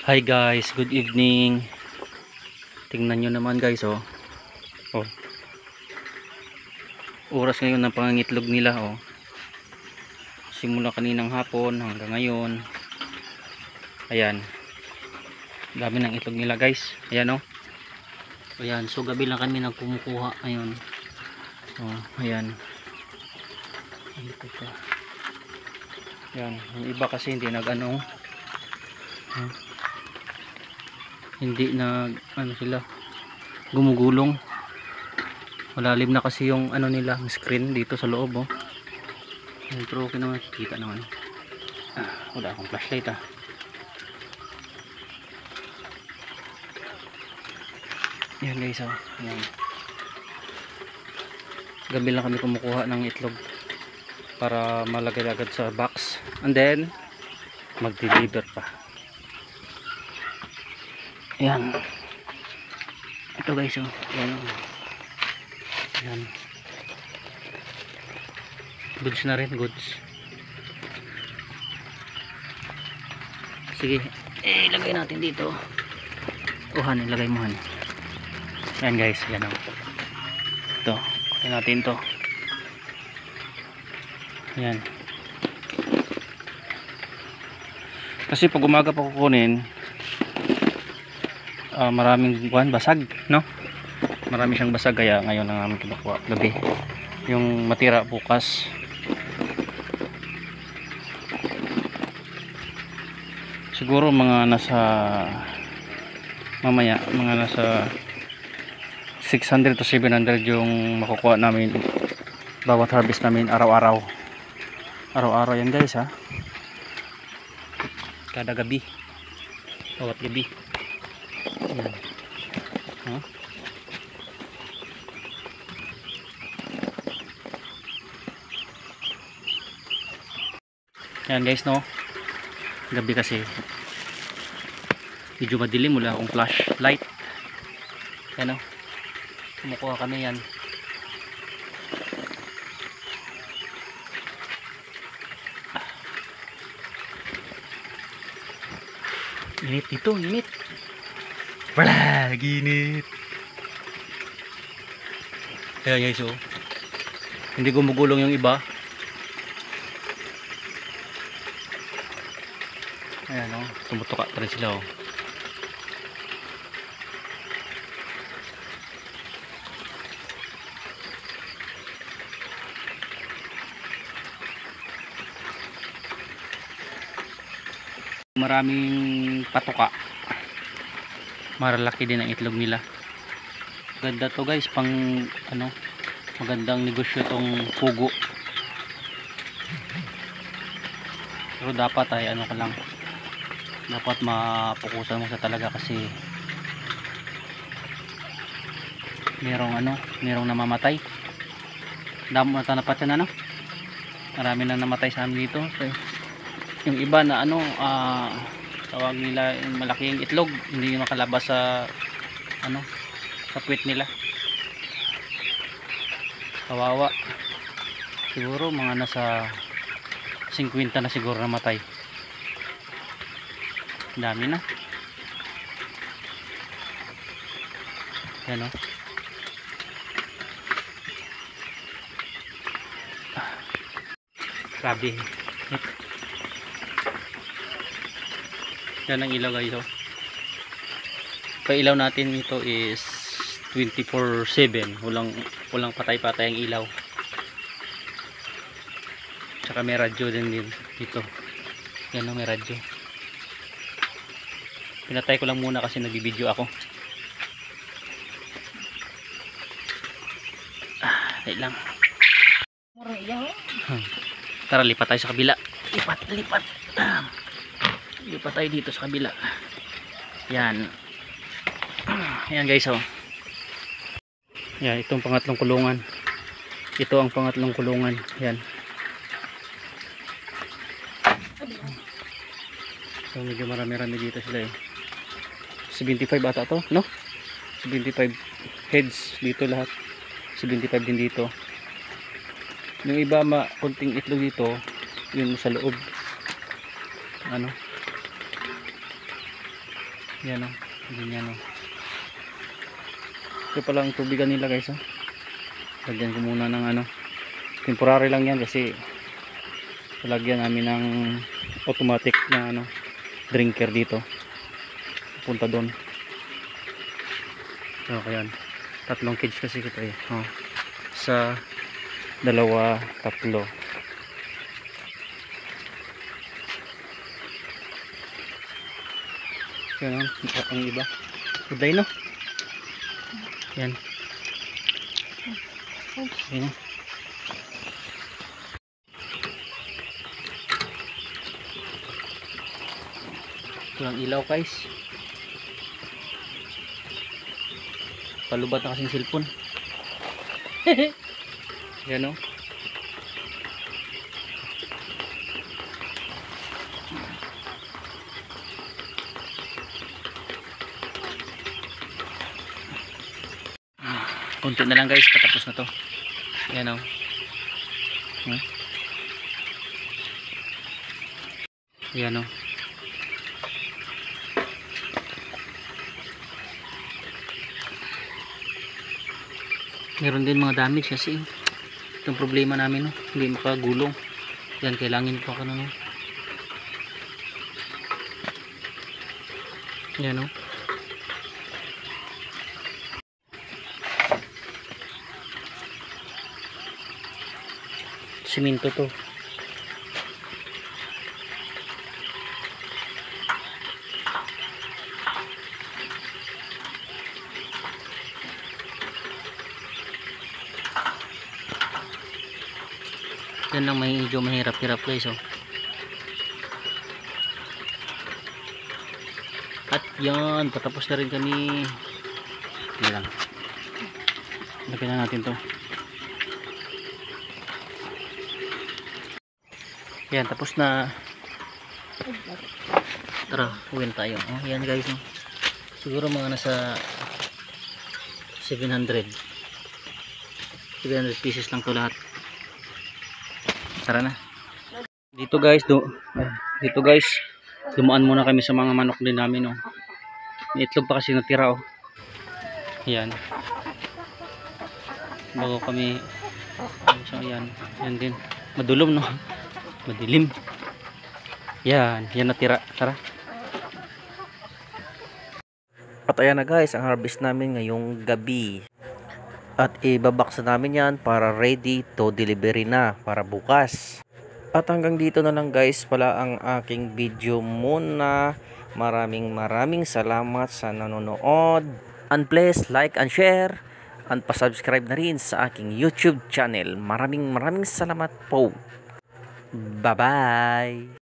Hi guys, good evening. Tingnan nyo naman guys, oh. Oras ngayon ng pangangitlog nila, oh. Simula kaninang hapon hanggang ngayon. Ayan. Dami ng itlog nila guys. Ayan, oh. Ayan, so gabi lang kami nagkumukuha ngayon. Oh, ayan. Ayan, yung iba kasi hindi nag-ano. Hindi nag sila gumugulong. Malalim na kasi yung ano nila, screen dito sa loob, oh. Pero okay naman, kita naman. Wala akong flashlight, ah. Yan guys, oh. Yan. Gabi lang kami kumukuha ng itlog para malagay agad sa box and then mag-deliver pa. Yan. Ito guys, oh. Yan, oh. Yan. Goods na rin, goods. Sige, ilagay natin dito. Han, ilagay mo, Han. Yan guys, yan, oh. Ito, kunin natin to. Yan. Kasi pag umaga pa kukunin, maraming buwan, basag, no? Marami siyang basag, kaya ngayon lang namin kinukuha gabi. Yung matira bukas. Siguro mga nasa mamaya, mga nasa 600 to 700 yung makukuha namin bawat harvest namin araw-araw. Araw-araw yan guys, ha. Kada gabi. Bawat gabi. Yan. Huh? Yan guys, no. Gabi kasi medyo madilim, wala akong flashlight. Yan, no. Kumukuha kami yan. Init dito, init. Wala, lagi init. Ayan guys, oh. Hindi gumugulong yung iba. Ayan, oh. Tumutuka pa rin sila, oh. Maraming patuka, maralaki din ang itlog nila. Ganda to guys, pang ano, magandang negosyo tong pugo. Pero dapat ay ano ka lang, dapat mapukusan mo sa talaga kasi merong ano, merong namamatay. Damo na tanapat yan, ano, marami na namatay sa amin dito. So, yung iba na ano, tawag nila yung malaking itlog, hindi makalabas sa ano, sa puwet nila. Kawawa. Siguro mga nasa 50 na siguro namatay. Dami na. Yan, oh. Grabe. Yan ang ilaw guys, oh. Pailaw natin ito is 24/7, walang patay-patay ang ilaw. Tsaka may radyo din dito. Yan, oh, may radyo. Pinatay ko lang muna kasi nagbibideo ako. Dahil lang. Tara, lipat tayo sa kabila. Lipat. Lipat tayo dito sa kabila. Yan. Yan guys, oh. Yan, itong pangatlong kulungan. Ito ang pangatlong kulungan. Yan. So medyo marami-rami dito sila, eh. 75 ata to, no? 75 heads dito lahat. 75 din dito. Yung iba konting itlog dito, yun sa loob. Ano? Yan o. Ganyan o. Ito pala ang tubigan nila guys o. Lagyan ko muna ng ano. Temporary lang yan kasi lagyan namin ng automatic na ano, drinker dito. Punta doon. So kaya 3 cage kasi kita eh. Oh. Sa 2, 3. Yan ang iba. Uday no. Yan. Yan. Walang ilaw guys. Palubat na kasing cellphone. Yan o. Kunti na lang guys, patapos na to. Yan o. Yan o. Meron din mga damage kasi itong problema namin no, hindi makagulong. Yan, kailangan pa ka na no. Yan no. Siminto to. Yan lang medyo mahirap-hirap guys oh. At yan, patapos na rin kami. Yan lang. Lagyan na natin to. Yan, tapos na. Tara, uwi na tayo. Oh, yan guys oh. Siguro mga nasa 700 pieces lang to lahat. Tara na. Dito guys, dumaan muna kami sa mga manok din namin oh. May itlog pa kasi natira oh. Yan. Bago kami so yan, yan din. Madulom no. Madilim. Yan, yan natira. Tara. At ayan na guys, ang harvest namin ngayong gabi. At ibabaksa namin yan para ready to delivery na para bukas. At hanggang dito na lang guys pala ang aking video muna. Maraming salamat sa nanonood. And please like and share. And pa-subscribe na rin sa aking YouTube channel. Maraming salamat po. Bye-bye.